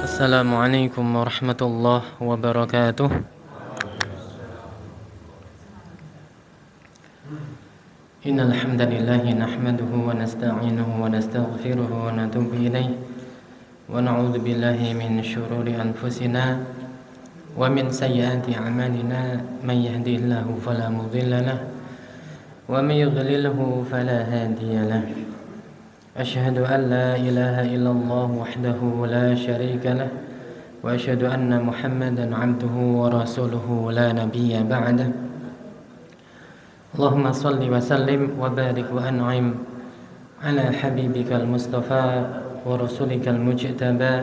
Assalamualaikum warahmatullahi wabarakatuh. Innal hamdalillah nahmaduhu wa nasta'inuhu wa nastaghfiruhu wa natubu ilayh wa na'udzu billahi min shururi anfusina wa min sayyiati a'malina may yahdihillahu fala mudilla lahu wa may yudlilhu fala hadiya lahu. أشهد أن لا إله إلا الله وحده لا شريك له وأشهد أن محمدا عبده ورسوله لا نبي بعده اللهم صل وسلم وبارك وأنعم على حبيبك المصطفى ورسولك المجتبى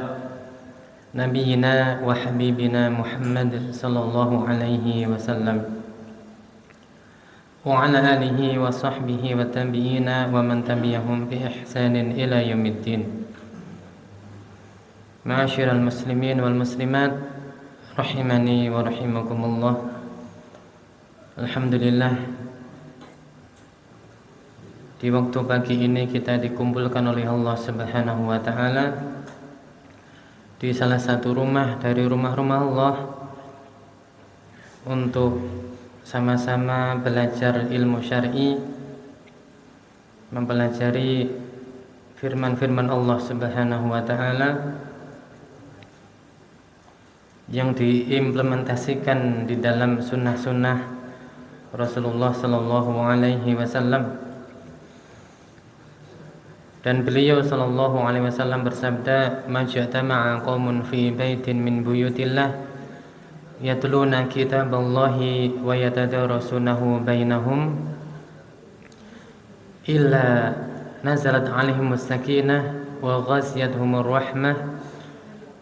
نبينا وحبيبنا محمد صلى الله عليه وسلم وعلى آله وصحبه والتابعين ومن تبعهم بإحسان إلى يوم الدين. معاشر المسلمين والمسلمات rahimani wa rahimakumullah. Alhamdulillah, di waktu pagi ini kita dikumpulkan oleh Allah Subhanahu wa taala di salah satu rumah dari rumah-rumah Allah untuk sama-sama belajar ilmu syar'i, mempelajari firman-firman Allah Subhanahu wa taala yang diimplementasikan di dalam sunnah-sunnah Rasulullah sallallahu alaihi wasallam. Dan beliau sallallahu alaihi wasallam bersabda, "Majtama'a qaumun fi baitin min buyutillah yatluna kitaballahi wa yatadarasunahu bainahum illa nazalat alaihimus sakinah wa ghasiyatuhumur rahmah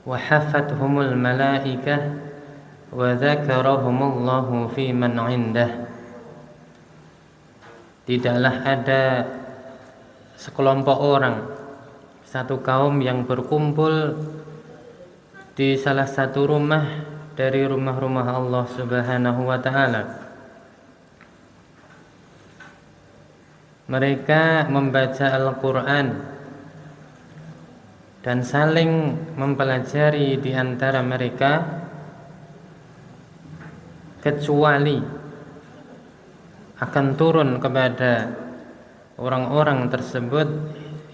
wa hafathumul malaikah wa dzakarahumullahu fi man 'indah." Tidaklah ada sekelompok orang, satu kaum yang berkumpul di salah satu rumah dari rumah-rumah Allah Subhanahu wa taala. Mereka membaca Al-Qur'an dan saling mempelajari di antara mereka, kecuali akan turun kepada orang-orang tersebut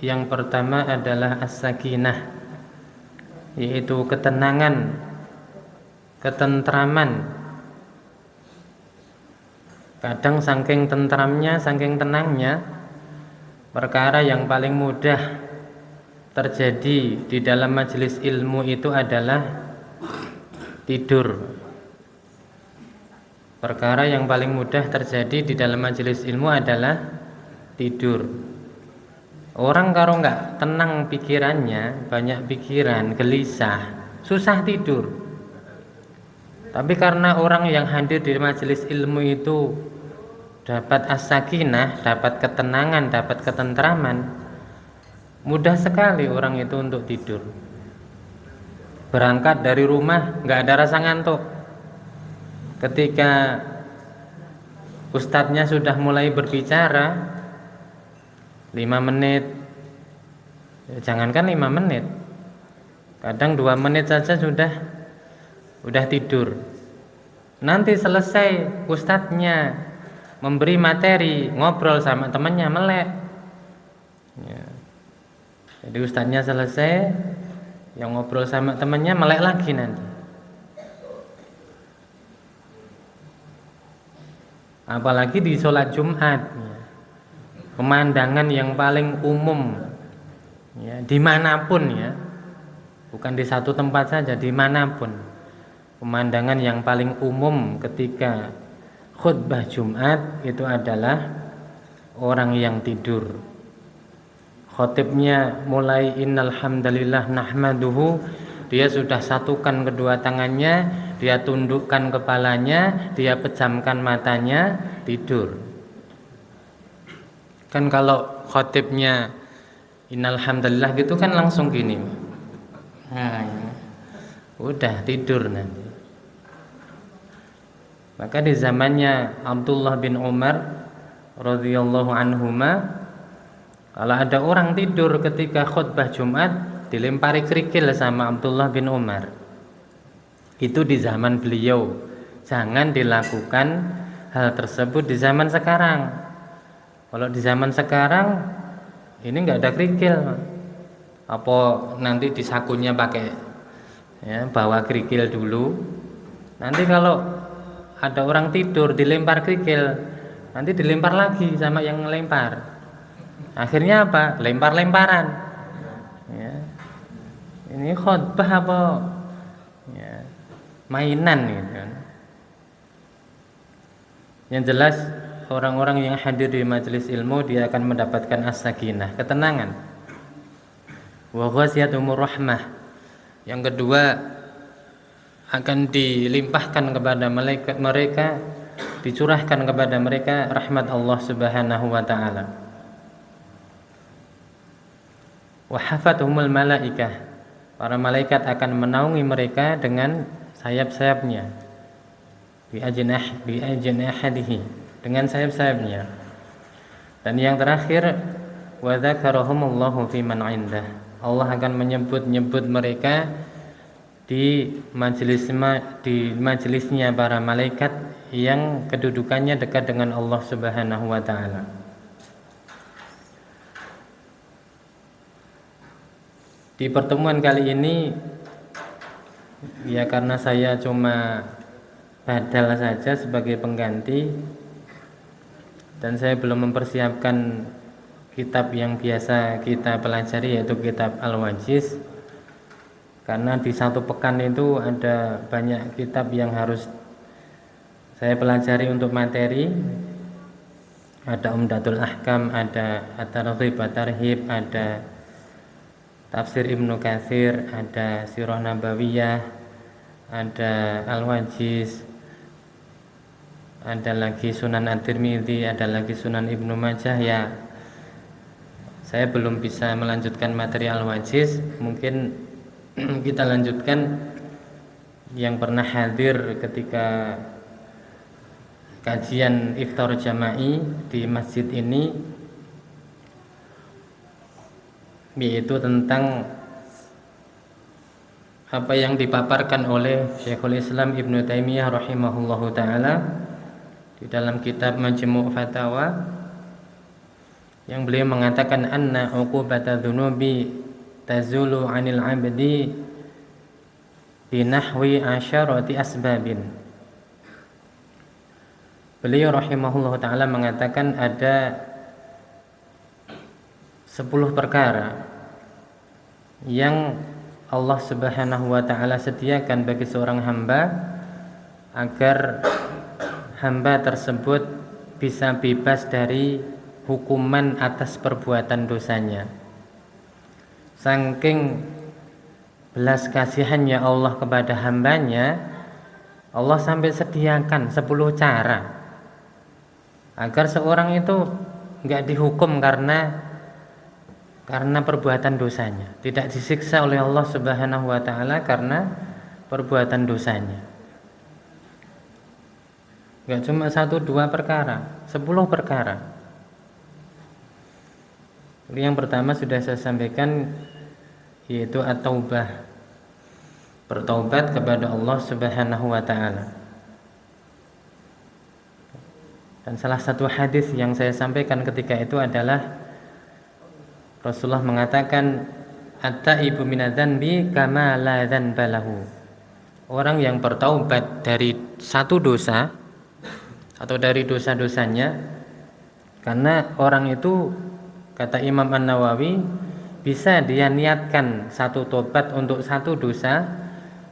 yang pertama adalah as-sakinah, yaitu ketenangan, ketentraman. Kadang saking tentramnya, saking tenangnya, perkara yang paling mudah terjadi di dalam majelis ilmu itu adalah tidur. Perkara yang paling mudah terjadi di dalam majelis ilmu adalah tidur. Orang kalau nggak tenang pikirannya, banyak pikiran, gelisah, susah tidur. Tapi karena orang yang hadir di majelis ilmu itu dapat as-sakinah, dapat ketenangan, dapat ketentraman, mudah sekali orang itu untuk tidur. Berangkat dari rumah nggak ada rasa ngantuk. Ketika ustadznya sudah mulai berbicara 5 menit, jangankan 5 menit, kadang 2 menit saja sudah tidur. Nanti selesai ustadznya memberi materi, ngobrol sama temannya, melek ya. Jadi ustadznya selesai, yang ngobrol sama temannya melek lagi nanti. Apalagi di sholat Jumat ya. Pemandangan yang paling umum ya, dimanapun ya, bukan di satu tempat saja, dimanapun. Pemandangan yang paling umum ketika khutbah Jumat itu adalah orang yang tidur. Khotibnya mulai innal hamdalillah nahmaduhu, dia sudah satukan kedua tangannya, dia tundukkan kepalanya, dia pejamkan matanya, tidur. Kan kalau khotibnya innal hamdalillah gitu kan langsung gini. Nah, udah tidur nanti. Maka di zamannya Abdullah bin Umar radhiyallahu anhuma, Kalau ada orang tidur ketika khutbah Jumat, dilempari kerikil sama Abdullah bin Umar. Itu di zaman beliau. Jangan dilakukan hal tersebut di zaman sekarang. Kalau di zaman sekarang ini nggak ada kerikil. Apa nanti di sakunya pakai bawa kerikil dulu. Nanti kalau ada orang tidur dilempar kerikil, nanti dilempar lagi sama yang ngelempar. Akhirnya apa? Lempar-lemparan. Ya. Ini khutbah apa? Ya. Mainan gitu kan. Yang jelas orang-orang yang hadir di majelis ilmu dia akan mendapatkan as-sakinah, ketenangan. Wa ghasiyatuhumur rahmah. Yang kedua akan dilimpahkan kepada mereka, dicurahkan kepada mereka rahmat Allah Subhanahu wa taala. Wa hafathumul malaikah. Para malaikat akan menaungi mereka dengan sayap-sayapnya. Bi ajnahatihi, dengan sayap-sayapnya. Dan yang terakhir, wa dzakarahumullahu fi man 'indah. Allah akan menyebut-nyebut mereka di majelisnya para malaikat yang kedudukannya dekat dengan Allah Subhanahu wa taala. Di pertemuan kali ini ya karena saya cuma badal saja sebagai pengganti dan saya belum mempersiapkan kitab yang biasa kita pelajari, yaitu kitab Al-Wajiz, karena di satu pekan itu ada banyak kitab yang harus saya pelajari untuk materi. Ada Umdatul Ahkam, ada At-Targhib At-Tarhib, ada Tafsir Ibnu Katsir, ada Sirah Nabawiyah, ada Al-Wajiz, ada lagi Sunan At-Tirmidzi, ada lagi Sunan Ibnu Majah. Ya, saya belum bisa melanjutkan materi Al-Wajiz. Mungkin kita lanjutkan yang pernah hadir ketika kajian iftar jama'i di masjid ini, yaitu tentang apa yang dipaparkan oleh Syekhul Islam Ibnu Taimiyah rahimahullahu taala di dalam kitab Majmu' Fatawa, yang beliau mengatakan anna uqubata dzunubi tazulu 'anil 'abdi binahwi asyarati asbabin. Beliau rahimahullahu taala mengatakan ada 10 perkara yang Allah Subhanahu wa taala sediakan bagi seorang hamba agar hamba tersebut bisa bebas dari hukuman atas perbuatan dosanya. Saking belas kasihannya Allah kepada hambanya, Allah sampai sediakan 10 cara agar seorang itu enggak dihukum karena perbuatan dosanya, tidak disiksa oleh Allah Subhanahu wa taala karena perbuatan dosanya. Enggak cuma 1-2 perkara, 10 perkara. Yang pertama sudah saya sampaikan, yaitu at-taubah, bertaubat kepada Allah Subhanahu wa taala. Dan salah satu hadis yang saya sampaikan ketika itu adalah Rasulullah mengatakan at-taibu minadz-dzanbi kama la dzanba lahu. Orang yang bertaubat dari satu dosa atau dari dosa-dosanya, karena orang itu, kata Imam An-Nawawi, bisa dia niatkan satu tobat untuk satu dosa,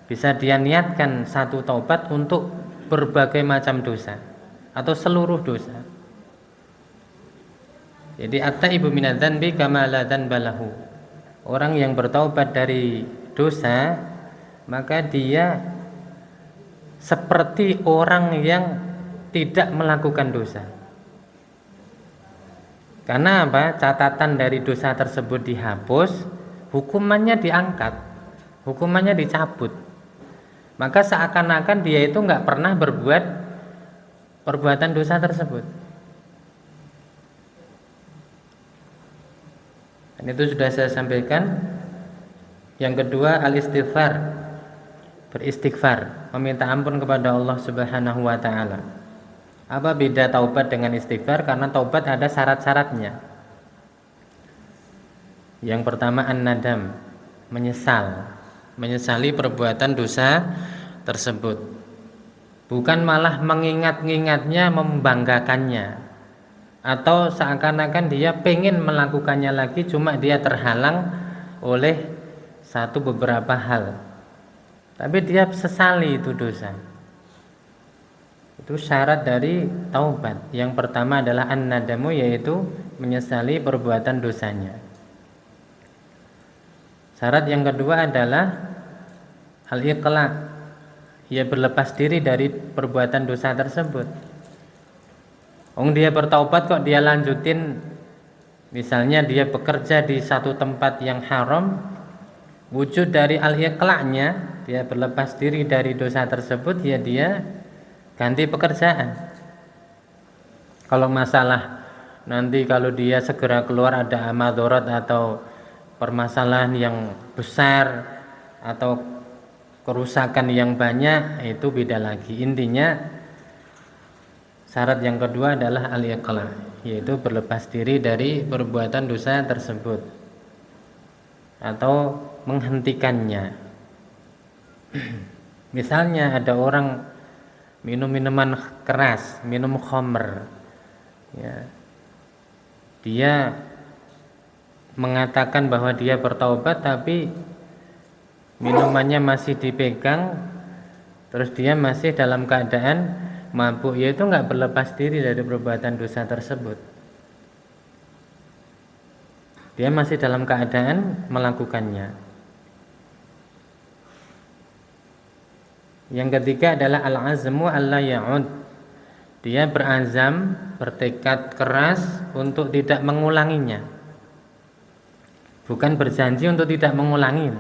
bisa dia niatkan satu taubat untuk berbagai macam dosa atau seluruh dosa. Jadi at-taibu minadz-dzanbi kama la dzanba lahu. Orang yang bertaubat dari dosa, maka dia seperti orang yang tidak melakukan dosa. Karena apa? Catatan dari dosa tersebut dihapus, hukumannya diangkat, hukumannya dicabut. Maka seakan-akan dia itu enggak pernah berbuat perbuatan dosa tersebut. Dan itu sudah saya sampaikan. Yang kedua, al-istighfar, beristighfar, meminta ampun kepada Allah Subhanahu wa taala. Apa beda taubat dengan istighfar? Karena taubat ada syarat-syaratnya. Yang pertama an-nadam, menyesali perbuatan dosa tersebut. Bukan malah mengingat-ingatnya, membanggakannya, atau seakan-akan dia pengen melakukannya lagi, cuma dia terhalang oleh satu beberapa hal. Tapi dia sesali itu dosa. Itu syarat dari taubat. Yang pertama adalah an-nadamu, yaitu menyesali perbuatan dosanya. Syarat yang kedua adalah al-iqla', ia berlepas diri dari perbuatan dosa tersebut. Dia bertaubat kok dia lanjutin, misalnya dia bekerja di satu tempat yang haram, wujud dari al-iqla'-nya, dia berlepas diri dari dosa tersebut, ya dia ganti pekerjaan. Kalau masalah nanti kalau dia segera keluar ada madharat atau permasalahan yang besar atau kerusakan yang banyak, itu beda lagi. Intinya syarat yang kedua adalah al-iqla', yaitu berlepas diri dari perbuatan dosa tersebut atau menghentikannya. Misalnya ada orang minum minuman keras, minum khamr, ya, dia mengatakan bahwa dia bertaubat, tapi minumannya masih dipegang, terus dia masih dalam keadaan mabuk, yaitu nggak berlepas diri dari perbuatan dosa tersebut. Dia masih dalam keadaan melakukannya. Yang ketiga adalah al-azmu alla ya'ud. Dia berazam, bertekad keras untuk tidak mengulanginya. Bukan berjanji untuk tidak mengulangi.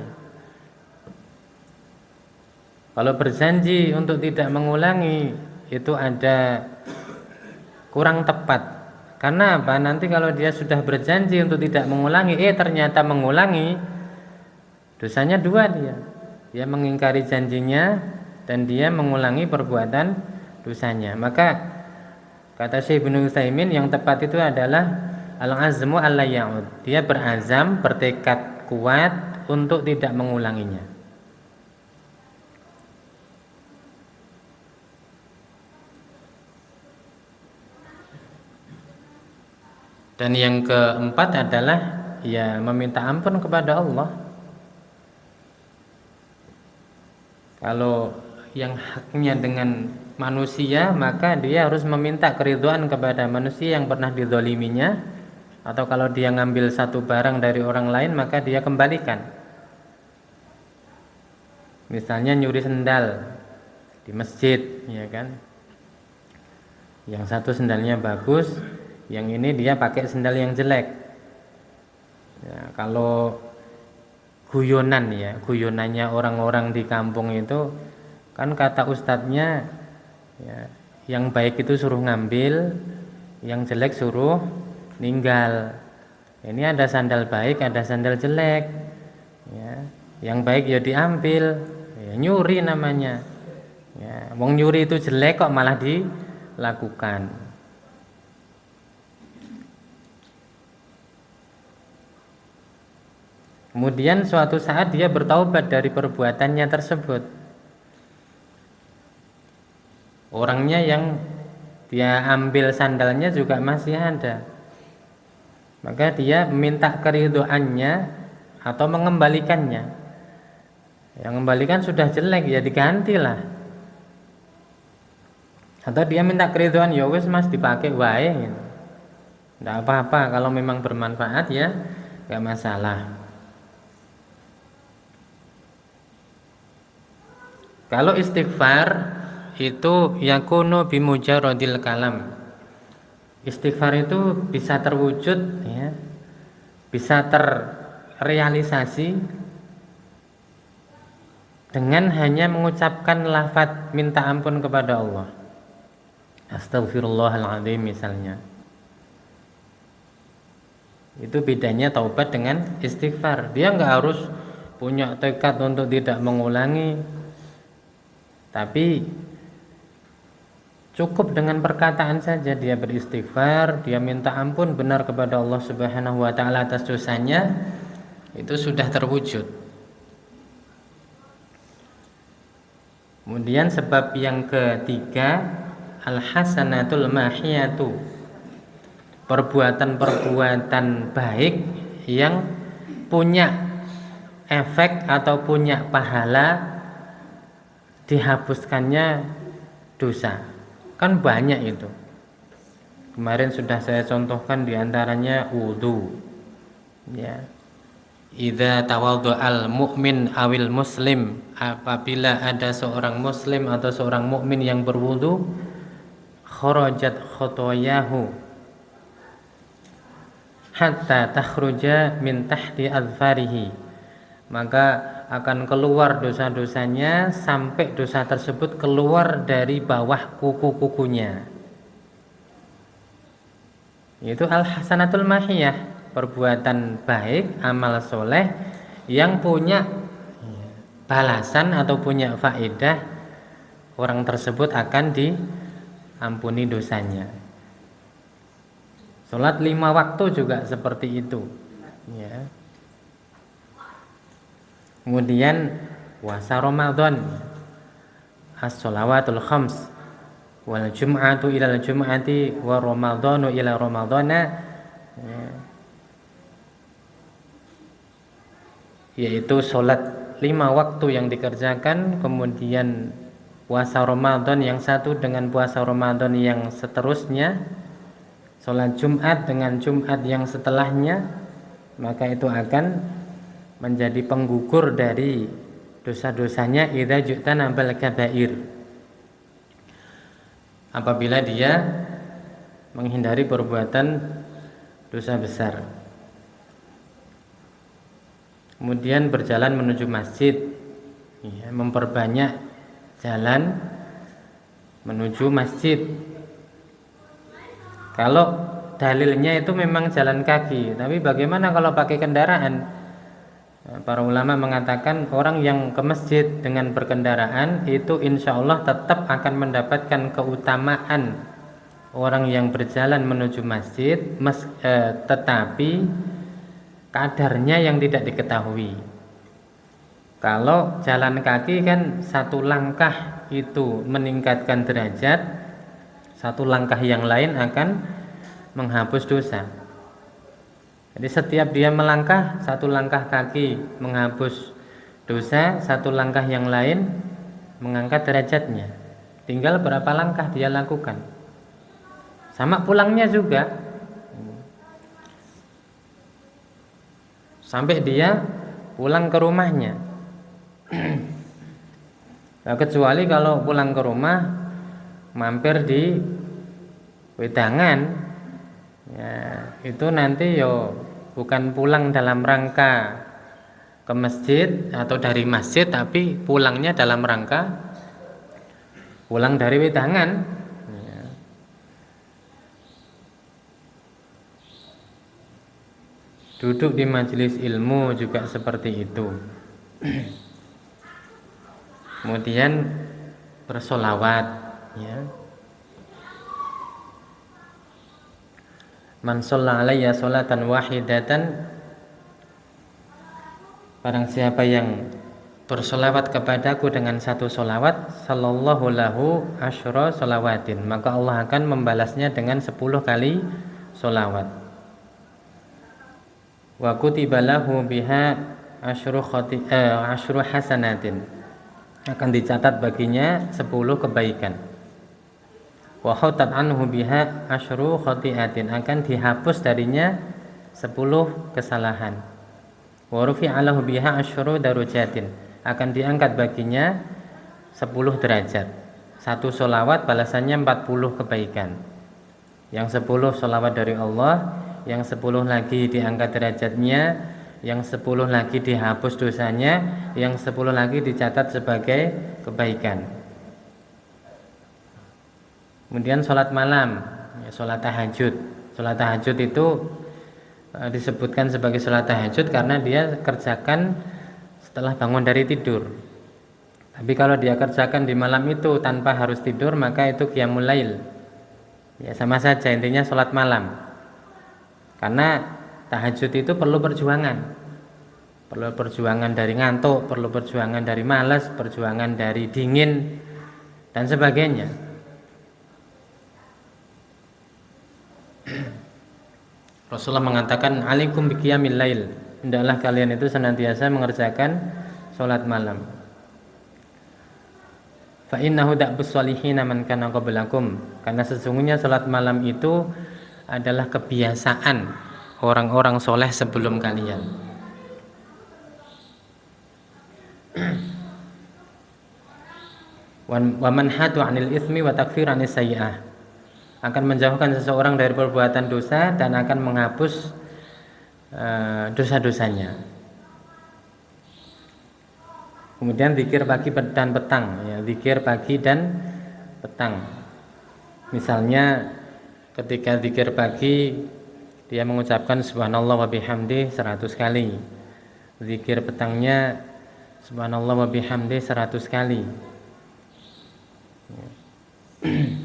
Kalau berjanji untuk tidak mengulangi, itu ada kurang tepat. Karena apa? Nanti kalau dia sudah berjanji untuk tidak mengulangi, ternyata mengulangi, dosanya dua dia. Dia mengingkari janjinya dan dia mengulangi perbuatan dosanya. Maka kata Syekh Ibnu Utsaimin, yang tepat itu adalah al-azmu alla ya'ud. Dia berazam, bertekad kuat untuk tidak mengulanginya. Dan yang keempat adalah ya meminta ampun kepada Allah. Kalau yang haknya dengan manusia, maka dia harus meminta keridhaan kepada manusia yang pernah dizaliminya, atau kalau dia ngambil satu barang dari orang lain, maka dia kembalikan. Misalnya nyuri sendal di masjid, ya kan? Yang satu sendalnya bagus, yang ini dia pakai sendal yang jelek. Ya, kalau guyonan, ya, guyonannya orang-orang di kampung itu kan kata ustadznya, ya, yang baik itu suruh ngambil, yang jelek suruh ninggal. Ini ada sandal baik, ada sandal jelek, ya, yang baik ya diambil, ya, nyuri namanya. Ya, wong nyuri itu jelek kok malah dilakukan. Kemudian suatu saat dia bertaubat dari perbuatannya tersebut. Orangnya yang dia ambil sandalnya juga masih ada. Maka dia minta keridhaannya atau mengembalikannya. Yang kembalikan sudah jelek, ya digantilah. Atau dia minta keridhaan, ya wis Mas dipakai wae gitu. Enggak apa-apa, kalau memang bermanfaat ya enggak masalah. Kalau istighfar itu yakunu bimujarradil kalam. Istighfar itu bisa terwujud, ya, bisa terrealisasi dengan hanya mengucapkan lafaz minta ampun kepada Allah. Astaghfirullahaladzim misalnya. Itu bedanya taubat dengan istighfar. Dia nggak harus punya tekad untuk tidak mengulangi, tapi cukup dengan perkataan saja dia beristighfar, dia minta ampun benar kepada Allah Subhanahu wa taala atas dosanya, itu sudah terwujud. Kemudian sebab yang ketiga, al-hasanatul mahiyatu, perbuatan-perbuatan baik yang punya efek atau punya pahala dihapuskannya dosa. Kan banyak itu. Kemarin sudah saya contohkan diantaranya wudu. Ya. Idza tawaddu'al mu'min awil muslim, apabila ada seorang muslim atau seorang mukmin yang berwudu, kharajat khotoyahu hatta takhruja min tahti azfarihi, maka akan keluar dosa-dosanya sampai dosa tersebut keluar dari bawah kuku-kukunya. Itu al-hasanatul mahiyah, perbuatan baik, amal soleh yang punya balasan atau punya faedah, orang tersebut akan diampuni dosanya. Sholat 5 waktu juga seperti itu, ya. Kemudian puasa Ramadan, as-sholawatul khams, wal jum'atu ilal jum'ati, wa ramadhanu ila ramadhana, ya. Yaitu sholat 5 waktu yang dikerjakan, kemudian puasa Ramadan yang satu dengan puasa Ramadan yang seterusnya, sholat Jumat dengan Jumat yang setelahnya, maka itu akan menjadi penggugur dari dosa-dosanya idza ju'tana bal kabair, apabila dia menghindari perbuatan dosa besar. Kemudian berjalan menuju masjid, ya, memperbanyak jalan menuju masjid. Kalau dalilnya itu memang jalan kaki, tapi bagaimana kalau pakai kendaraan? Para ulama mengatakan orang yang ke masjid dengan berkendaraan itu insya Allah tetap akan mendapatkan keutamaan orang yang berjalan menuju masjid, tetapi kadarnya yang tidak diketahui. Kalau jalan kaki kan satu langkah itu meningkatkan derajat, satu langkah yang lain akan menghapus dosa. Jadi setiap dia melangkah, satu langkah kaki menghapus dosa, satu langkah yang lain mengangkat derajatnya. Tinggal berapa langkah dia lakukan. Sama pulangnya juga, sampai dia pulang ke rumahnya. Nah, kecuali kalau pulang ke rumah mampir di wedangan, ya, itu nanti bukan pulang dalam rangka ke masjid atau dari masjid, tapi pulangnya dalam rangka pulang dari wedangan, ya. Duduk di majelis ilmu juga seperti itu. Kemudian bersolawat, ya. Man shalla alayya sholatan wahidatan, barang siapa yang bersolawat kepadaku dengan satu solawat, sallallahu lahu asyra sholawatin, maka Allah akan membalasnya dengan 10 kali solawat. Wa kutiba lahu biha asyru hasanatin, akan dicatat baginya 10 kebaikan. Wa khutat anhu biha asyru khati'atin, akan dihapus darinya 10 kesalahan. Wa rufi'a lahu biha asyru darajatin, akan diangkat baginya 10 derajat. Satu solawat balasannya 40 kebaikan. Yang 10 solawat dari Allah, yang 10 lagi diangkat derajatnya, yang 10 lagi dihapus dosanya, yang 10 lagi dicatat sebagai kebaikan. Kemudian sholat malam, ya, sholat tahajud. Sholat tahajud itu disebutkan sebagai sholat tahajud karena dia kerjakan setelah bangun dari tidur. Tapi kalau dia kerjakan di malam itu tanpa harus tidur, maka itu qiyamul lail. Ya sama saja, intinya sholat malam. Karena tahajud itu perlu perjuangan. Perlu perjuangan dari ngantuk, perlu perjuangan dari malas, perjuangan dari dingin dan sebagainya. Rasulullah mengatakan alaikum biqiyamil lail, hendaklah kalian itu senantiasa mengerjakan salat malam. Fa innahu da'bus sholihin man kana qablakum, karena sesungguhnya salat malam itu adalah kebiasaan orang-orang soleh sebelum kalian. Wa manhatu 'anil itsmi wa takfir 'anis sayyi'ah, akan menjauhkan seseorang dari perbuatan dosa dan akan menghapus dosa-dosanya. Kemudian zikir pagi dan petang, ya, zikir pagi dan petang. Misalnya ketika zikir pagi dia mengucapkan subhanallah wa bihamdi 100 kali. Zikir petangnya subhanallah wa bihamdi 100 kali.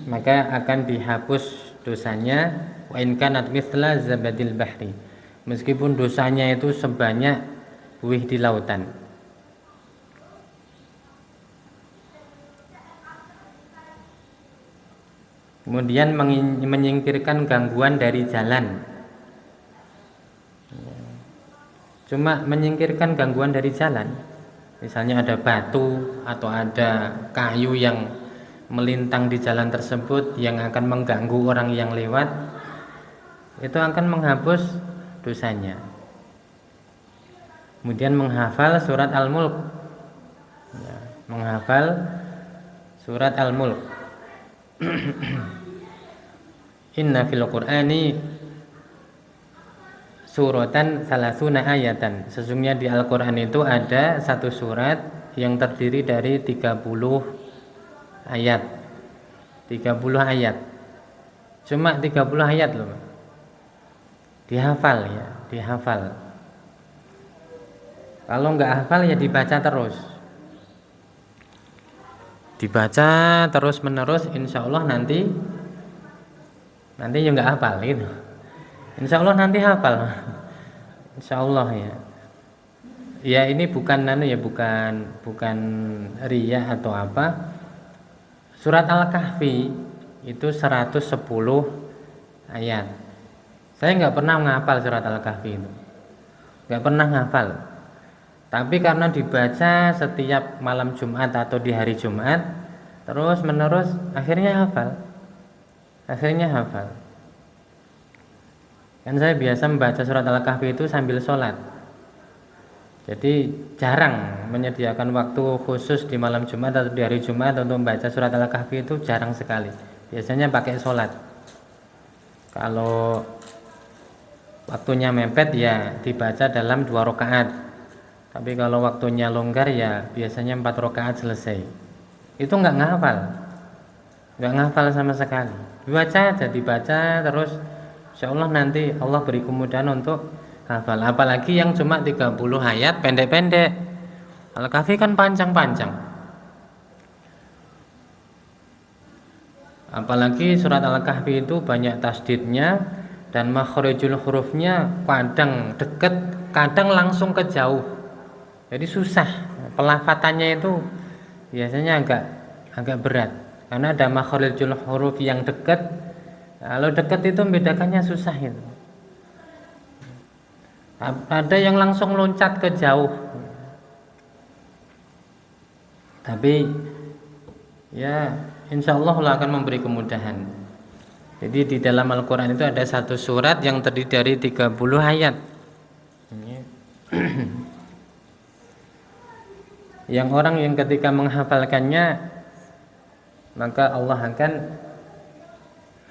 Maka akan dihapus dosanya wa in kanat mithla zabadil bahri, meskipun dosanya itu sebanyak buih di lautan. Kemudian menyingkirkan gangguan dari jalan. Cuma menyingkirkan gangguan dari jalan, misalnya ada batu atau ada kayu yang melintang di jalan tersebut yang akan mengganggu orang yang lewat, itu akan menghapus dosanya. Kemudian menghafal surat Al-Mulk, ya, menghafal surat Al-Mulk. Inna fil Qur'ani suratan salasuna ayatan, sesungguhnya di Al-Quran itu ada satu surat yang terdiri dari 30 ayat. 30 ayat. Cuma 30 ayat loh. Dihafal ya, dihafal. Kalau enggak hafal ya dibaca terus. Dibaca terus menerus, insya Allah nanti ya enggak hafal gitu. Insya Allah nanti hafal. Insya Allah ya. Ya ini bukan bukan riya atau apa. Surat Al-Kahfi itu 110 ayat. Saya nggak pernah menghafal surat Al-Kahfi itu, nggak pernah menghafal. Tapi karena dibaca setiap malam Jumat atau di hari Jumat terus menerus, akhirnya hafal. Kan saya biasa membaca surat Al-Kahfi itu sambil sholat. Jadi jarang menyediakan waktu khusus di malam Jumat atau di hari Jumat untuk membaca surat Al-Kahfi, itu jarang sekali. Biasanya pakai sholat. Kalau waktunya mepet ya dibaca dalam 2 rakaat. Tapi kalau waktunya longgar ya biasanya 4 rakaat selesai. Itu nggak ngafal sama sekali. Dibaca terus. Insya Allah nanti Allah beri kemudahan untuk hafal. Apalagi yang cuma 30 ayat pendek-pendek. Al-Kahfi kan panjang-panjang. Apalagi surat Al-Kahfi itu banyak tasdidnya dan makhrijul hurufnya kadang dekat, kadang langsung ke jauh. Jadi susah. Pelafatannya itu biasanya agak berat karena ada makhrijul huruf yang dekat. Kalau dekat itu membedakannya susah itu. Ada yang langsung loncat ke jauh. Tapi ya insya Allah akan memberi kemudahan. Jadi di dalam Al-Quran itu ada satu surat yang terdiri dari 30 ayat. Yang orang yang ketika menghafalkannya, maka Allah akan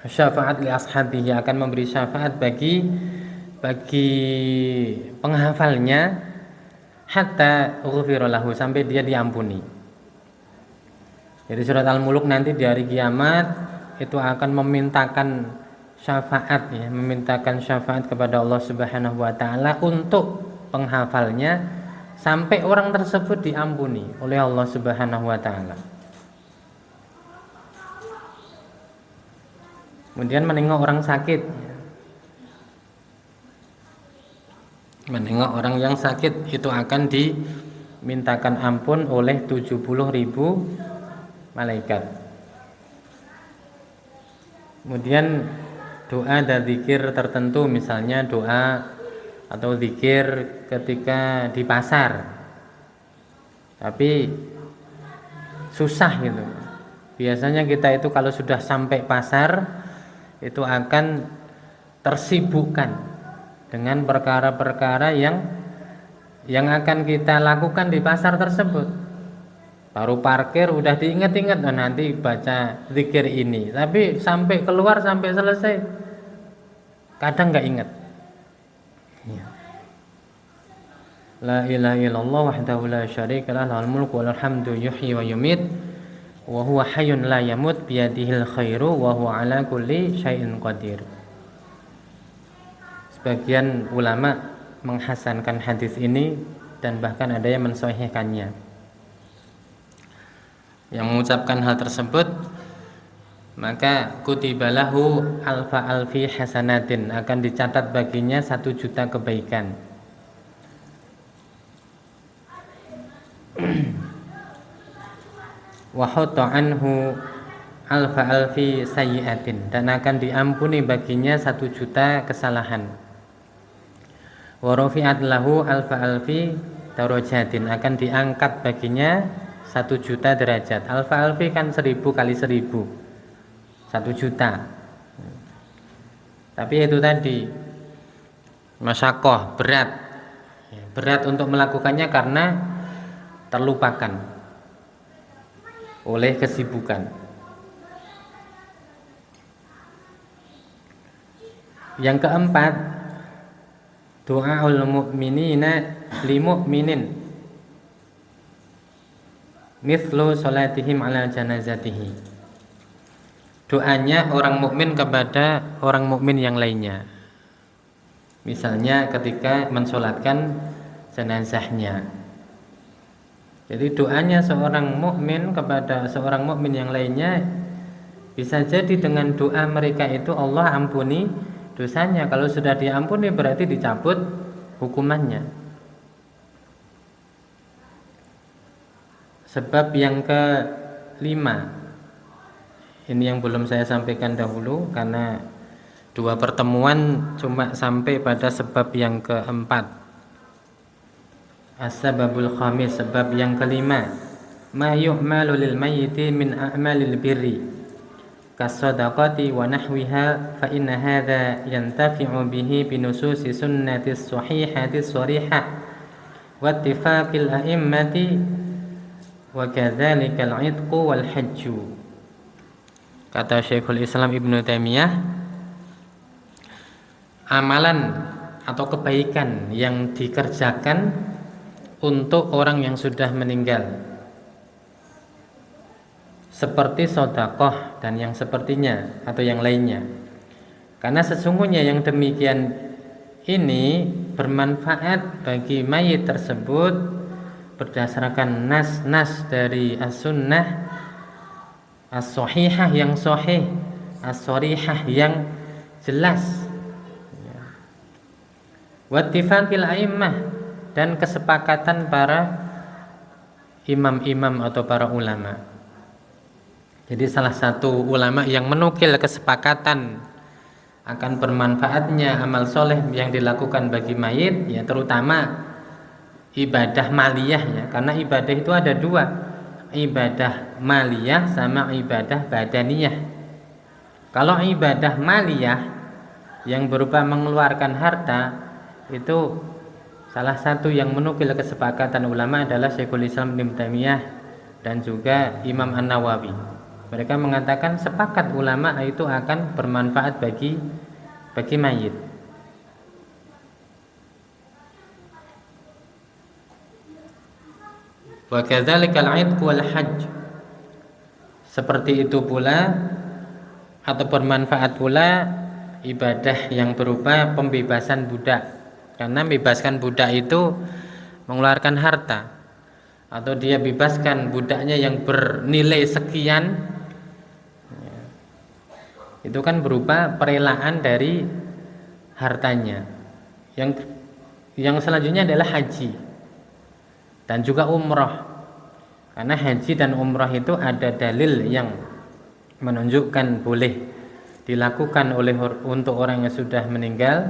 syafaat li ashabihi, akan memberi syafaat bagi penghafalnya, hatta ghufira lahu, sampai dia diampuni. Jadi surat Al-Mulk nanti di hari kiamat itu akan memintakan syafaat ya, memintakan syafaat kepada Allah Subhanahu wa taala untuk penghafalnya sampai orang tersebut diampuni oleh Allah Subhanahu wa taala. Kemudian menengok orang sakit. Menengok orang yang sakit itu akan dimintakan ampun oleh 70.000 malaikat. Kemudian doa dan zikir tertentu, misalnya doa atau zikir ketika di pasar, tapi susah gitu. Biasanya kita itu kalau sudah sampai pasar itu akan tersibukkan dengan perkara-perkara yang akan kita lakukan di pasar tersebut. Baru parkir udah diingat-ingat, oh, nanti baca zikir ini, tapi sampai keluar sampai selesai kadang nggak ingat. Ya. La ilaha illallah wahdahu la syarika lah, lahul mulku wa lahul hamdu yuhyi wa yumit wa huwa hayyun la yamut biyadihil khairu wa huwa ala kulli syai'in qadir. Sebagian ulama menghasankan hadis ini dan bahkan ada yang mensahihkannya. Yang mengucapkan hal tersebut maka kutibalahu alfa alfi hasanatin, akan dicatat baginya 1.000.000 kebaikan. Wa hatta anhu alfa alfi sayyi'atin, dan akan diampuni baginya 1.000.000 kesalahan. Wa rafi'at lahu alfa alfi darajatin, akan diangkat baginya 1.000.000 derajat. Alfa alfi kan 1000 kali 1000, 1.000.000. Tapi itu tadi masyakoh, berat untuk melakukannya karena terlupakan oleh kesibukan. Yang keempat, doaul mu'minina li mu'minin mithlu salatihim ala janazatihi. Doanya orang mukmin kepada orang mukmin yang lainnya. Misalnya ketika mensolatkan jenazahnya. Jadi doanya seorang mukmin kepada seorang mukmin yang lainnya bisa jadi dengan doa mereka itu Allah ampuni dosanya. Kalau sudah diampuni berarti dicabut hukumannya. Sebab yang kelima, ini yang belum saya sampaikan dahulu karena 2 pertemuan cuma sampai pada sebab yang keempat. As-sababul khamis, sebab yang kelima, ma yu'malu lil mayyiti min a'malil birri kas-shadaqati wa nahwiha, fa inna hadza yantafi'u bihi bi nususi sunnatis sahihati sharihah wa ittifaqil a'immati wa kadzalikal 'idqu wal hajju. Kata Syekhul Islam Ibnu Taimiyah, amalan atau kebaikan yang dikerjakan untuk orang yang sudah meninggal seperti sedekah dan yang sepertinya atau yang lainnya, karena sesungguhnya yang demikian ini bermanfaat bagi mayit tersebut berdasarkan nas-nas dari as-sunnah as-sahihah yang sahih, as-sharihah yang jelas, wattifaqil a'immah, dan kesepakatan para imam-imam atau para ulama. Jadi salah satu ulama yang menukil kesepakatan akan bermanfaatnya amal soleh yang dilakukan bagi mayit, ya terutama ibadah maliyah ya, karena ibadah itu ada 2, ibadah maliyah sama ibadah badaniyah. Kalau ibadah maliyah yang berupa mengeluarkan harta, itu salah satu yang menukil kesepakatan ulama adalah Syekhul Islam Ibnu Taimiyah dan juga Imam An-Nawawi. Mereka mengatakan sepakat ulama itu akan bermanfaat bagi mayit. Wa kadzalikal 'idqu wal hajj, seperti itu pula atau bermanfaat pula ibadah yang berupa pembebasan budak. Karena membebaskan budak itu mengeluarkan harta, atau dia bebaskan budaknya yang bernilai sekian, itu kan berupa perelaan dari hartanya. Yang selanjutnya adalah haji dan juga umrah. Karena haji dan umrah itu ada dalil yang menunjukkan boleh dilakukan untuk orang yang sudah meninggal,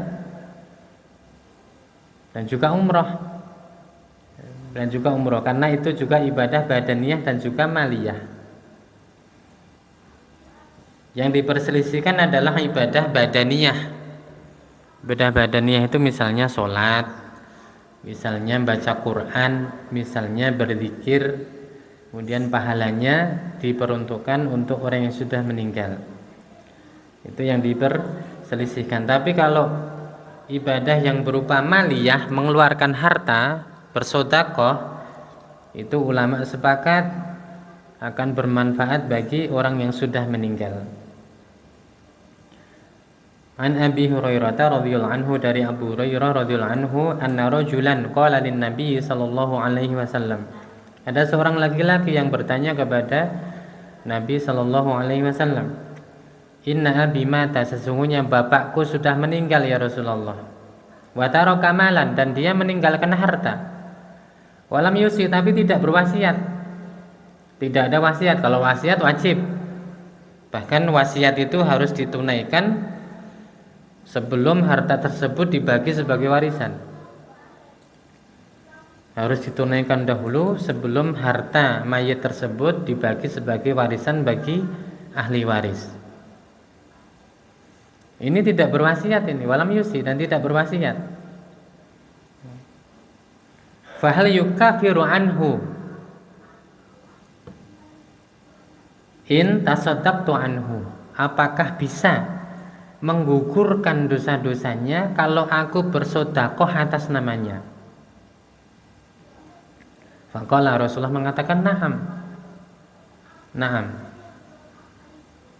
dan juga umrah. Karena itu juga ibadah badaniyah dan juga maliyah. Yang diperselisihkan adalah ibadah badaniyah. Ibadah badaniyah itu misalnya sholat, misalnya baca Quran, misalnya berzikir, kemudian pahalanya diperuntukkan untuk orang yang sudah meninggal. Itu yang diperselisihkan. Tapi kalau ibadah yang berupa maliyah, mengeluarkan harta, bersedekah, itu ulama sepakat akan bermanfaat bagi orang yang sudah meninggal. An Abi Hurairah radhiyallahu anhu, dari Abu Hurairah radhiyallahu anhu, anna rajulan qala lin Nabi sallallahu alaihi wasallam. Ada seorang laki-laki yang bertanya kepada Nabi sallallahu alaihi wasallam, "Inna abi mata, sesungguhnya bapakku sudah meninggal ya Rasulullah. Wa taraka malan, dan dia meninggalkan harta. Walam yusi, tapi tidak berwasiat." Tidak ada wasiat. Kalau wasiat wajib. Bahkan wasiat itu harus ditunaikan sebelum harta tersebut dibagi sebagai warisan. Harus ditunaikan dahulu sebelum harta mayit tersebut dibagi sebagai warisan bagi ahli waris. Ini tidak berwasiat ini, walam yusi, dan tidak berwasiat. Fahal yukafiru anhu in tasaddaqtu anhu, apakah bisa menggugurkan dosa-dosanya kalau aku bersedekah atas namanya? Faqala, Rasulullah mengatakan na'am. Na'am.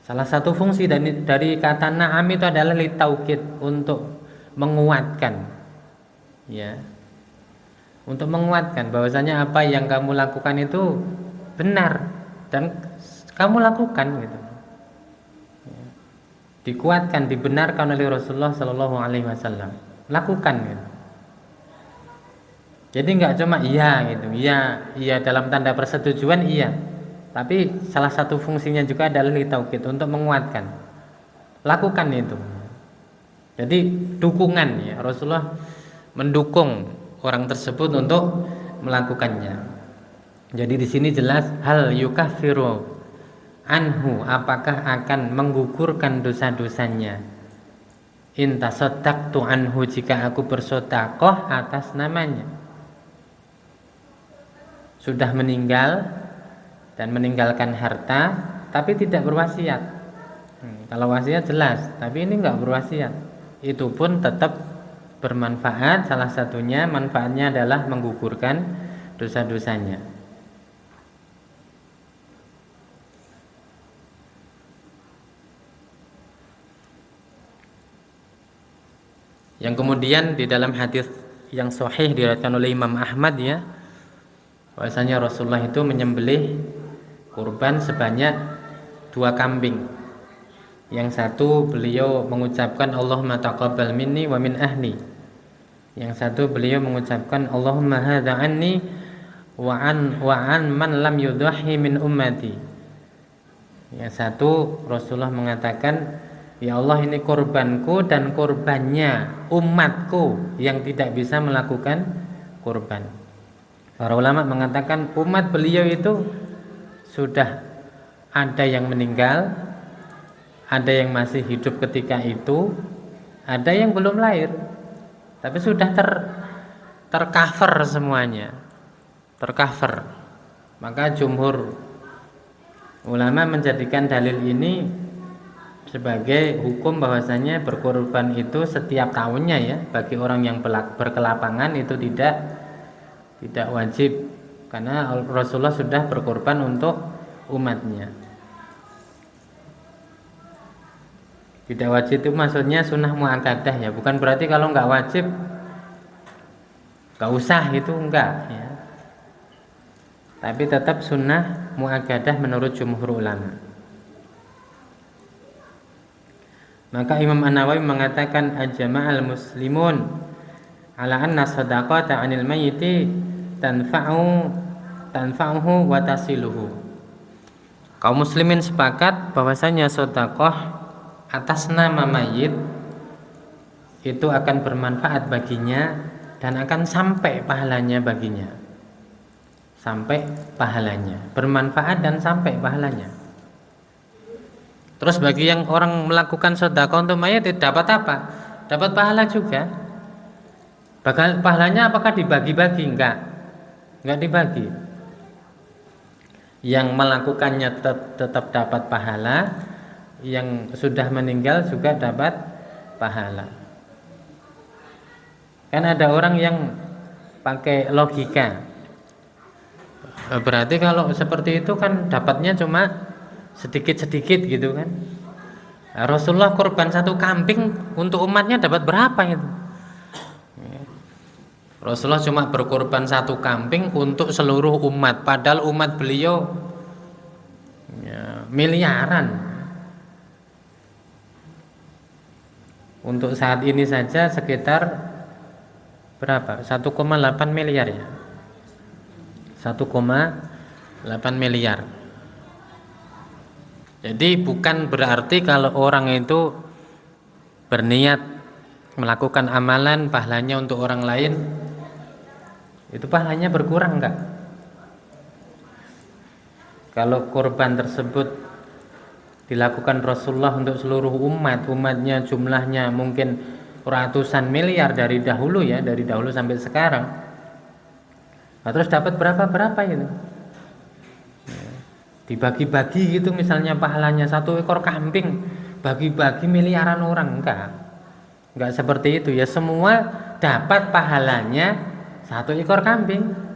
Salah satu fungsi dari kata na'am itu adalah litaukid, untuk menguatkan, ya, untuk menguatkan bahwasanya apa yang kamu lakukan itu benar dan kamu lakukan, gitu. Dikuatkan, dibenarkan oleh Rasulullah Shallallahu Alaihi Wasallam. Lakukan, gitu. Jadi nggak cuma iya, gitu, iya dalam tanda persetujuan iya, tapi salah satu fungsinya juga adalah litaukid, untuk menguatkan. Lakukan itu. Jadi dukungan, ya, Rasulullah mendukung orang tersebut untuk melakukannya. Jadi di sini jelas hal yukafiru anhu, apakah akan menggugurkan dosa-dosanya, in tasaddaqtu anhu, jika aku bersedekah atas namanya. Sudah meninggal dan meninggalkan harta tapi tidak berwasiat. Kalau wasiat jelas, tapi ini enggak berwasiat, itu pun tetap bermanfaat. Salah satunya manfaatnya adalah menggugurkan dosa-dosanya. Yang kemudian di dalam hadis yang sahih diriwayatkan oleh Imam Ahmad, ya, bahwasanya Rasulullah itu menyembelih kurban sebanyak 2 kambing. Yang satu beliau mengucapkan Allahumma taqabbal minni wa min ahli. Yang satu beliau mengucapkan Allahumma hadza anni wa an man lam yudhahi min ummati. Yang satu Rasulullah mengatakan, ya Allah, ini korbanku dan korbannya umatku yang tidak bisa melakukan kurban. Para ulama mengatakan umat beliau itu sudah ada yang meninggal, ada yang masih hidup ketika itu, ada yang belum lahir, tapi sudah tercover semuanya, tercover. Maka jumhur ulama menjadikan dalil ini sebagai hukum bahwasanya berkorban itu setiap tahunnya, ya, bagi orang yang berkelapangan itu tidak wajib, karena Rasulullah sudah berkorban untuk umatnya. Tidak wajib itu maksudnya sunnah muakkadah ya, bukan berarti kalau nggak wajib nggak usah, itu enggak ya. Tapi tetap sunnah muakkadah menurut jumhur ulama. Maka Imam An-Nawawi mengatakan ajma'al muslimun ala anna sadaqata 'anil mayyiti tanfa'uhu wa tasiluhu. Kaum muslimin sepakat bahwasanya sedekah atas nama mayit itu akan bermanfaat baginya dan akan sampai pahalanya baginya. Sampai pahalanya, bermanfaat dan sampai pahalanya. Terus bagi yang orang melakukan sedekah untuk mayit dapat apa? Dapat pahala juga. Pahalanya apakah dibagi-bagi? Enggak dibagi. Yang melakukannya tetap dapat pahala, yang sudah meninggal juga dapat pahala. Kan ada orang yang pakai logika, berarti kalau seperti itu kan dapatnya cuma sedikit-sedikit gitu kan. Rasulullah korban satu kambing untuk umatnya dapat berapa itu? Rasulullah cuma berkorban satu kambing untuk seluruh umat, padahal umat beliau ya, miliaran. Untuk saat ini saja sekitar berapa? 1,8 miliar ya. 1,8 miliar. Jadi bukan berarti kalau orang itu berniat melakukan amalan pahalanya untuk orang lain itu pahalanya berkurang enggak? Kalau korban tersebut dilakukan Rasulullah untuk seluruh umatnya jumlahnya mungkin ratusan miliar dari dahulu ya, dari dahulu sampai sekarang. Nah, terus dapat berapa itu? Dibagi-bagi gitu misalnya pahalanya 1 ekor kambing, bagi-bagi miliaran orang, enggak seperti itu ya. Semua dapat pahalanya 1 ekor kambing.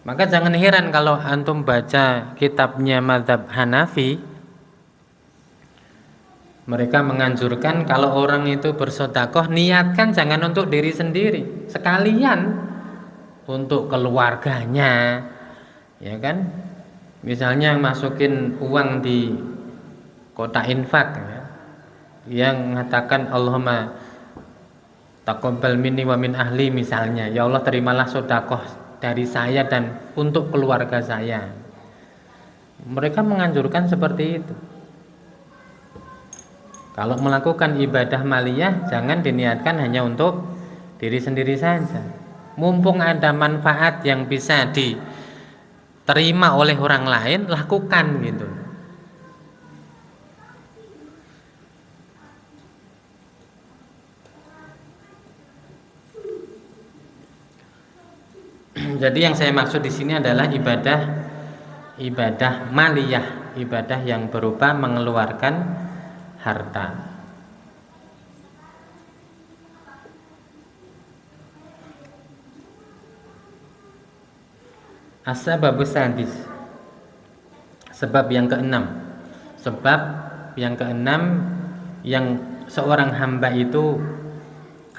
Maka jangan heran kalau antum baca kitabnya mazhab Hanafi, mereka menganjurkan kalau orang itu bersedekah niatkan jangan untuk diri sendiri, sekalian untuk keluarganya, ya kan? Misalnya masukin uang di kotak infak ya, yang mengatakan Allahumma taqabbal minni wa min ahli misalnya, ya Allah terimalah sedekah dari saya dan untuk keluarga saya. Mereka menganjurkan seperti itu. Kalau melakukan ibadah maliyah jangan diniatkan hanya untuk diri sendiri saja. Mumpung ada manfaat yang bisa diterima oleh orang lain, lakukan gitu. Jadi yang saya maksud di sini adalah ibadah maliyah, ibadah yang berupa mengeluarkan harta. As-sababus sadis, sebab yang keenam. Sebab yang keenam yang seorang hamba itu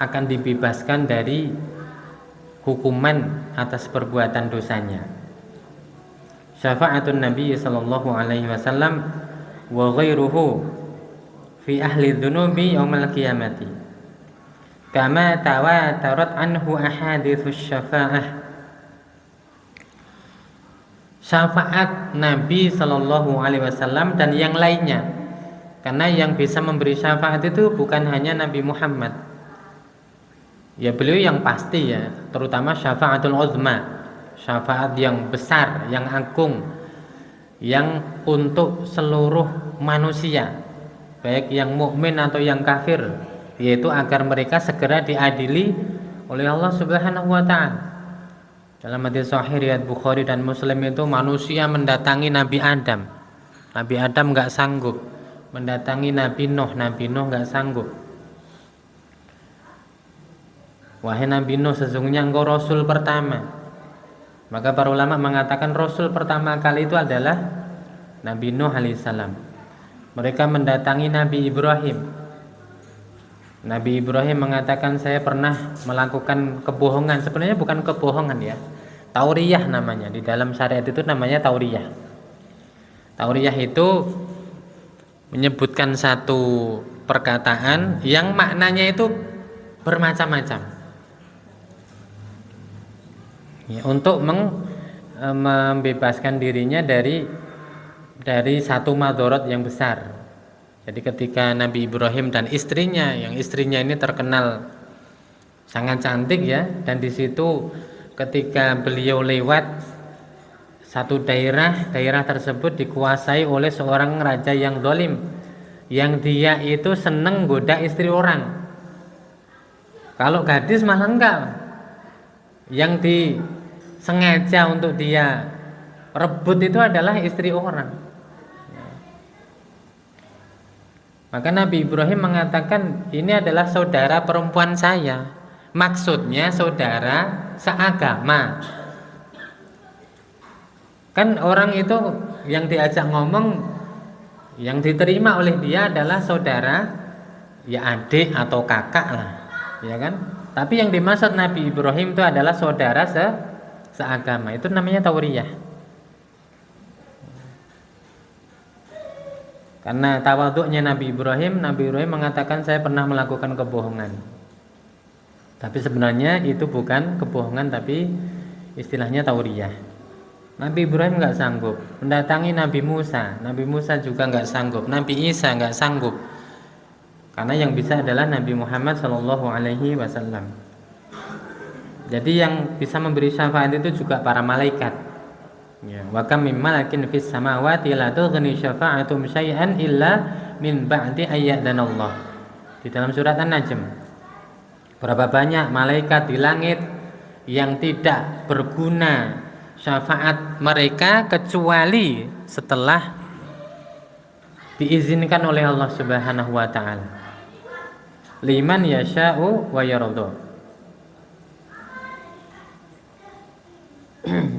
akan dibebaskan dari hukuman atas perbuatan dosanya. Syafa'atun Nabi sallallahu alaihi wasallam wa ghairuhu fi ahli dzunubi yaumil qiyamati. Kama tawatarat anhu ahaditsus syafa'ah. Syafaat Nabi sallallahu alaihi wasallam dan yang lainnya. Karena yang bisa memberi syafaat itu bukan hanya Nabi Muhammad. Ya beliau yang pasti ya, terutama syafaatul uzma, syafaat yang besar, yang agung, yang untuk seluruh manusia, baik yang mukmin atau yang kafir, yaitu agar mereka segera diadili oleh Allah Subhanahu wa taala. Dalam hadis sahih riwayat Bukhari dan Muslim itu manusia mendatangi Nabi Adam. Nabi Adam enggak sanggup. Mendatangi Nabi Nuh enggak sanggup. Wahai Nabi Nuh, sesungguhnya engkau Rasul pertama. Maka para ulama mengatakan Rasul pertama kali itu adalah Nabi Nuh alaihissalam. Mereka mendatangi Nabi Ibrahim. Nabi Ibrahim mengatakan, saya pernah melakukan kebohongan. Sebenarnya bukan kebohongan ya, tauriyah namanya. Di dalam syariat itu namanya tauriyah. Tauriyah itu menyebutkan satu perkataan yang maknanya itu bermacam-macam ya, untuk membebaskan dirinya dari satu madorot yang besar. Jadi ketika Nabi Ibrahim dan istrinya, yang istrinya ini terkenal sangat cantik ya, dan di situ ketika beliau lewat satu daerah tersebut dikuasai oleh seorang raja yang zalim, yang dia itu seneng goda istri orang. Kalau gadis malah enggak. Yang disengaja untuk dia rebut itu adalah istri orang. Maka Nabi Ibrahim mengatakan, ini adalah saudara perempuan saya. Maksudnya saudara seagama. Kan orang itu yang diajak ngomong, yang diterima oleh dia adalah saudara, ya adik atau kakak lah, ya kan? Tapi yang dimaksud Nabi Ibrahim itu adalah saudara seagama. Itu namanya tauriyah. Karena tawaduknya Nabi Ibrahim mengatakan, saya pernah melakukan kebohongan. Tapi sebenarnya itu bukan kebohongan, tapi istilahnya tauriyah. Nabi Ibrahim nggak sanggup mendatangi Nabi Musa. Nabi Musa juga nggak sanggup. Nabi Isa nggak sanggup. Karena yang bisa adalah Nabi Muhammad SAW. Jadi yang bisa memberi syafaat itu juga para malaikat. Ya, wa kam mim malakin fis samawati la tughni syafa'atum syai'an illa min ba'di ayyadana. Di dalam surat An-Najm. Berapa banyak malaikat di langit yang tidak berguna syafaat mereka kecuali setelah diizinkan oleh Allah Subhanahu wa taala. Liman yasha'u wa yarda.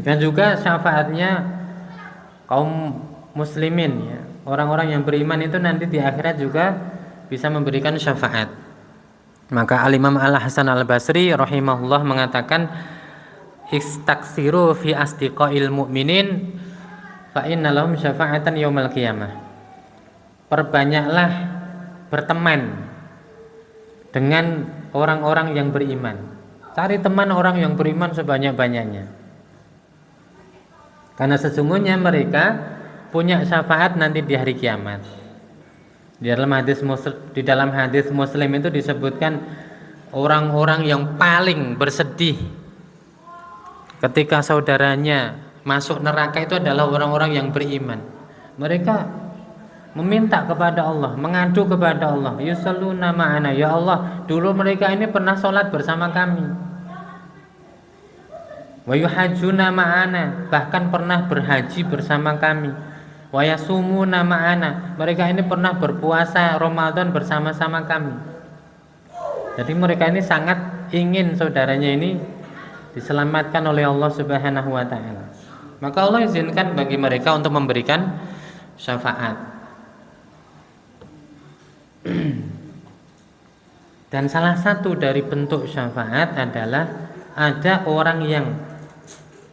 Dan juga syafaatnya kaum muslimin ya, orang-orang yang beriman itu nanti di akhirat juga bisa memberikan syafaat. Maka Al-Imam Al-Hasan Al-Basri rahimahullah mengatakan, istaksiru fi asdiqail mu'minin fa inna lahum syafa'atan yaumal qiyamah. Perbanyaklah berteman dengan orang-orang yang beriman. Cari teman orang yang beriman sebanyak-banyaknya. Karena sesungguhnya mereka punya syafaat nanti di hari kiamat. Di dalam hadis Muslim itu disebutkan orang-orang yang paling bersedih ketika saudaranya masuk neraka itu adalah orang-orang yang beriman. Mereka meminta kepada Allah, mengadu kepada Allah, yusalluna ma'ana, ya Allah, dulu mereka ini pernah sholat bersama kami. Wa yuhajjuna ma'ana, bahkan pernah berhaji bersama kami. Wa yasumuna ma'ana, mereka ini pernah berpuasa Ramadan bersama-sama kami. Jadi mereka ini sangat ingin saudaranya ini diselamatkan oleh Allah Subhanahu wa taala. Maka Allah izinkan bagi mereka untuk memberikan syafaat. Dan salah satu dari bentuk syafaat adalah ada orang yang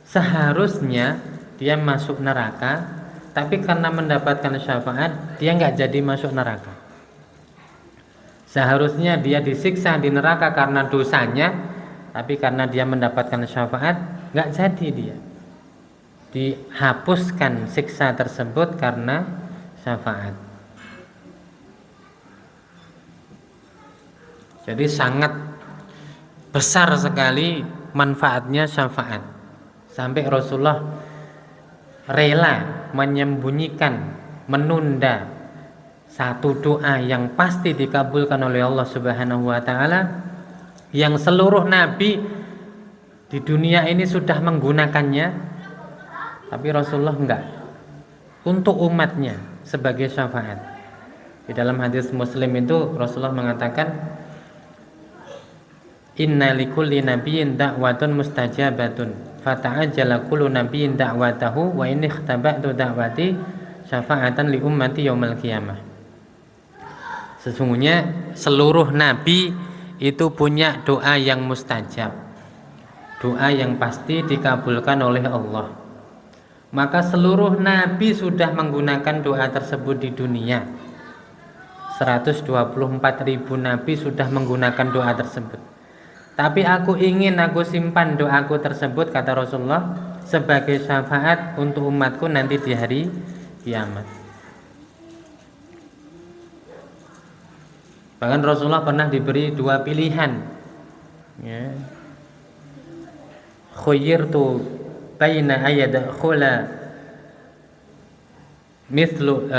seharusnya dia masuk neraka, tapi karena mendapatkan syafaat dia nggak jadi masuk neraka. Seharusnya dia disiksa di neraka karena dosanya, tapi karena dia mendapatkan syafaat nggak jadi, dia dihapuskan siksa tersebut karena syafaat. Jadi sangat besar sekali manfaatnya syafaat. Sampai Rasulullah rela menyembunyikan, menunda satu doa yang pasti dikabulkan oleh Allah Subhanahu wa taala, yang seluruh nabi di dunia ini sudah menggunakannya, tapi Rasulullah enggak, untuk umatnya sebagai syafaat. Di dalam hadis Muslim itu Rasulullah mengatakan, inna likulli nabiyyin da'watun mustajabatun fata'ajjala kullu nabiyyin da'watahu wa in ikhtaba'tu da'wati syafa'atan li ummati yaumil qiyamah. Sesungguhnya seluruh nabi itu punya doa yang mustajab, doa yang pasti dikabulkan oleh Allah. Maka seluruh nabi sudah menggunakan doa tersebut di dunia. 124.000 nabi sudah menggunakan doa tersebut. Tapi aku simpan doaku tersebut, kata Rasulullah, sebagai syafaat untuk umatku nanti di hari kiamat. Bahkan Rasulullah pernah diberi dua pilihan, ya. Khuyyirtu baina ayyadkhula mithlu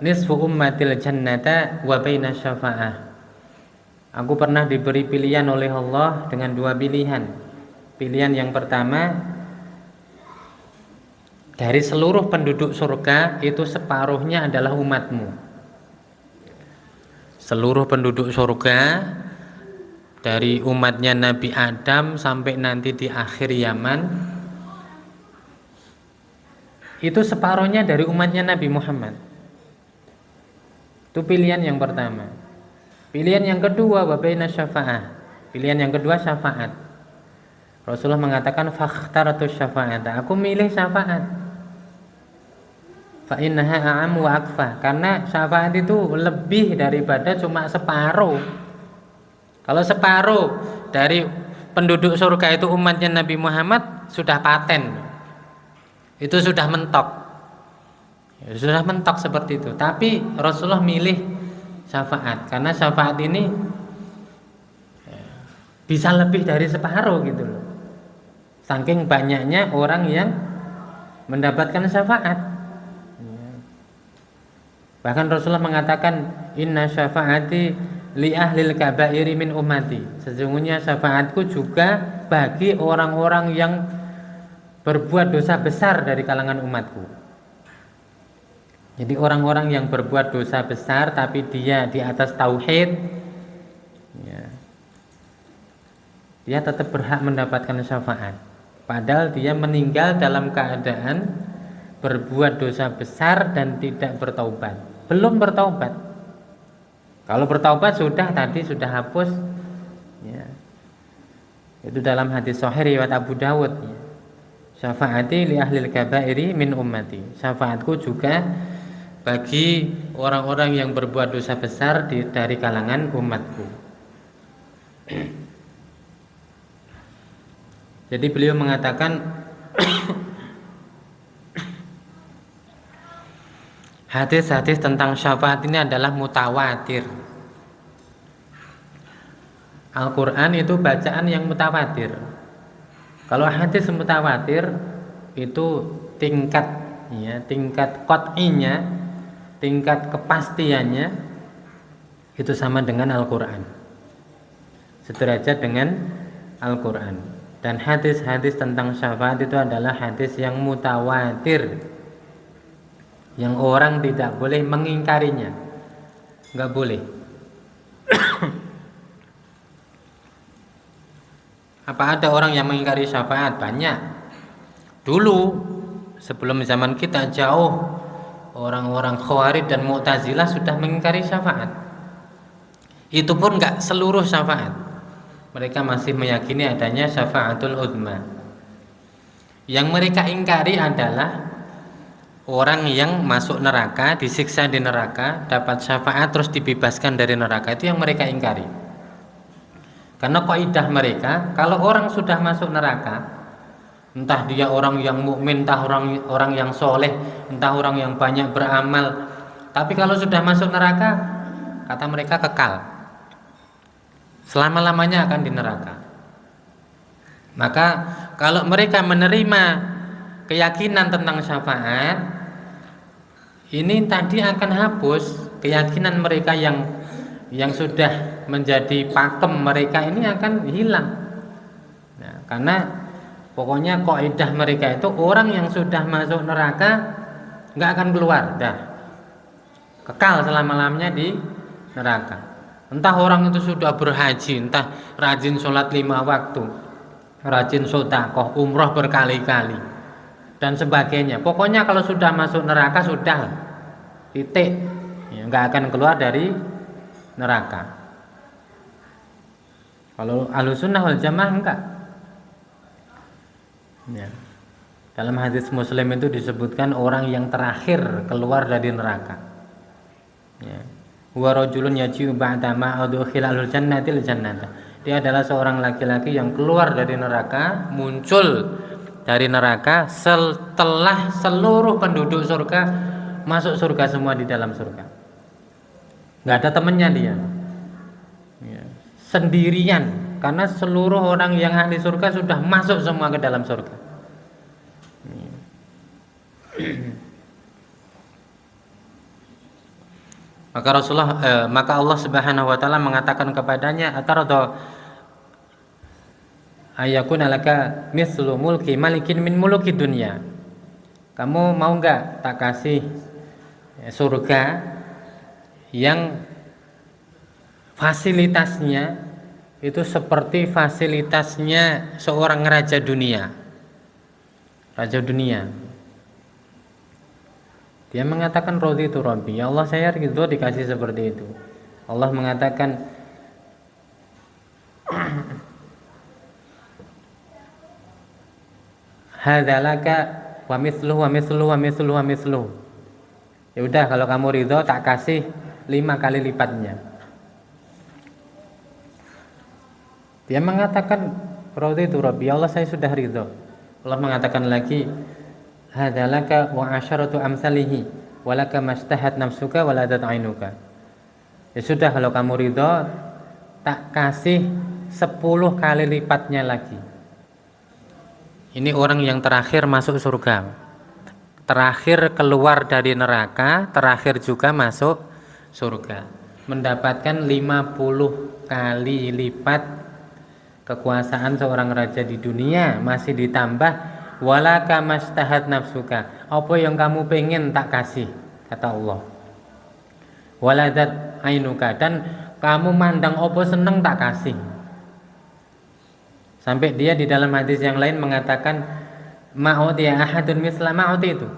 nisfu ummatil jannata wa baina syafa'ah. Aku pernah diberi pilihan oleh Allah dengan dua pilihan. Pilihan yang pertama, dari seluruh penduduk surga itu separuhnya adalah umatmu. Seluruh penduduk surga dari umatnya Nabi Adam sampai nanti di akhir zaman itu separuhnya dari umatnya Nabi Muhammad. Itu pilihan yang pertama. Pilihan yang kedua, wabaina syafa'ah. Pilihan yang kedua syafaat. Rasulullah mengatakan fakhtaratu syafa'ata. Aku milih syafaat. Fa innaha a'am wa akfa. Karena syafaat itu lebih daripada cuma separuh. Kalau separuh dari penduduk surga itu umatnya Nabi Muhammad, sudah paten. Itu sudah mentok. Ya, sudah mentok seperti itu. Tapi Rasulullah milih syafaat, karena syafaat ini bisa lebih dari separuh gitu loh. Saking banyaknya orang yang mendapatkan syafaat. Bahkan Rasulullah mengatakan inna syafaati li ahlil kabairi min ummati. Sesungguhnya syafaatku juga bagi orang-orang yang berbuat dosa besar dari kalangan umatku. Jadi orang-orang yang berbuat dosa besar tapi dia di atas tauhid, ya, dia tetap berhak mendapatkan syafaat. Padahal dia meninggal dalam keadaan berbuat dosa besar dan tidak bertaubat. Belum bertaubat. Kalau bertaubat sudah hapus. Ya. Itu dalam hadis sahih riwayat Abu Dawud. Ya. Syafaati li ahlil kabairi min ummati. Syafaatku juga bagi orang-orang yang berbuat dosa besar dari kalangan umatku. Jadi beliau mengatakan hadis-hadis tentang syafaat ini adalah mutawatir. Al-Quran itu bacaan yang mutawatir. Kalau hadis mutawatir itu tingkat qat'inya, tingkat kepastiannya itu sama dengan Al-Quran, sederajat dengan Al-Quran. Dan hadis-hadis tentang syafaat itu adalah hadis yang mutawatir, yang orang tidak boleh mengingkarinya, nggak boleh. Apa ada orang yang mengingkari syafaat? Banyak. Dulu sebelum zaman kita jauh, orang-orang Khawarij dan Mu'tazilah sudah mengingkari syafaat. Itu pun enggak seluruh syafaat. Mereka masih meyakini adanya syafaatul uzma. Yang mereka ingkari adalah orang yang masuk neraka, disiksa di neraka, dapat syafaat terus dibebaskan dari neraka. Itu yang mereka ingkari. Karena kaidah mereka, kalau orang sudah masuk neraka, entah dia orang yang mukmin, entah orang yang soleh, entah orang yang banyak beramal, tapi kalau sudah masuk neraka, kata mereka kekal, selama-lamanya akan di neraka. Maka kalau mereka menerima keyakinan tentang syafaat, ini tadi akan hapus keyakinan mereka yang sudah menjadi pakem mereka ini akan hilang. Nah, karena pokoknya kaidah mereka itu orang yang sudah masuk neraka nggak akan keluar, dah kekal selama-lamanya di neraka. Entah orang itu sudah berhaji, entah rajin sholat 5 waktu, rajin sedekah, umroh berkali-kali, dan sebagainya. Pokoknya kalau sudah masuk neraka sudah titik, ya, nggak akan keluar dari neraka. Kalau Ahlussunnah wal Jamaah enggak. Ya. Dalam hadis Muslim itu disebutkan orang yang terakhir keluar dari neraka. Ya. Wa rajulun yaji'u ba'da ma udkhila al-jannatil jannata. Dia adalah seorang laki-laki yang keluar dari neraka, muncul dari neraka setelah seluruh penduduk surga masuk surga semua di dalam surga. Enggak ada temannya dia. Ya. Sendirian, karena seluruh orang yang ahli surga sudah masuk semua ke dalam surga. Ya. Maka Allah Subhanahu wa taala mengatakan kepadanya, "Atarada ayakuna laka mislu mulki malikin min muluki dunya." Kamu mau enggak tak kasih surga yang fasilitasnya itu seperti fasilitasnya seorang raja dunia. Raja dunia. Dia mengatakan raditu rabbi, ya Allah saya ridho dikasih seperti itu. Allah mengatakan hadzalaka wa mithluhu wa mithluhu wa mithluhu wa mithluhu. Ya udah kalau kamu ridho tak kasih 5 kali lipatnya. Dia mengatakan raditu rabbi, ya Allah saya sudah ridho. Allah mengatakan lagi hadzalaka wa asyaratu amsalihi walaka mastahat nafsuka waladat ainuka. Ya sudah kalau kamu ridho tak kasih 10 kali lipatnya lagi. Ini orang yang terakhir masuk surga, terakhir keluar dari neraka, terakhir juga masuk surga, mendapatkan 50 kali lipat kekuasaan seorang raja di dunia, masih ditambah walaka mastahat nafsuka, apa yang kamu pengen tak kasih, kata Allah. Waladat ainuka, dan kamu mandang apa seneng tak kasih. Sampai dia di dalam hadis yang lain mengatakan ma'utiya ahadun misla ma'uti itu.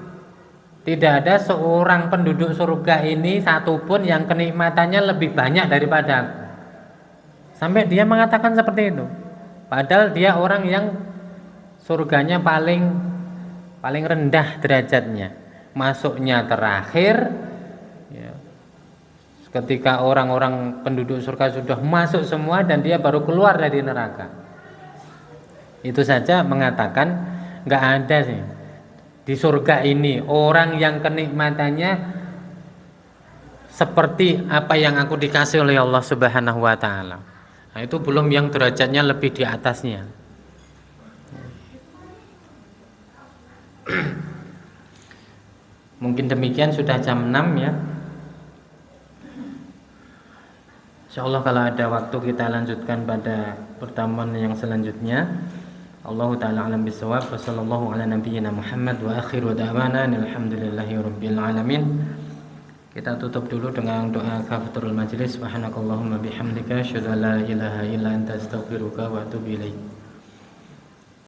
Tidak ada seorang penduduk surga ini satupun yang kenikmatannya lebih banyak daripada aku. Sampai dia mengatakan seperti itu. Padahal dia orang yang surganya paling rendah derajatnya, masuknya terakhir. Ya. Ketika orang-orang penduduk surga sudah masuk semua dan dia baru keluar dari neraka, itu saja mengatakan nggak ada sih di surga ini orang yang kenikmatannya seperti apa yang aku dikasih oleh Allah Subhanahu wa taala. Nah, itu belum yang derajatnya lebih di atasnya. Mungkin demikian, sudah jam 6 ya. Insyaallah kalau ada waktu kita lanjutkan pada pertemuan yang selanjutnya. Allahu ta'ala alam bisawab, wa sallallahu ala nabiyyina Muhammad wa akhiru da'wana alhamdulillahi rabbil alamin. Kita tutup dulu dengan doa kafaratul majlis. Subhanakallahumma bihamdika asyhadu an la ilaha illa anta astaghfiruka wa atubu ilaik.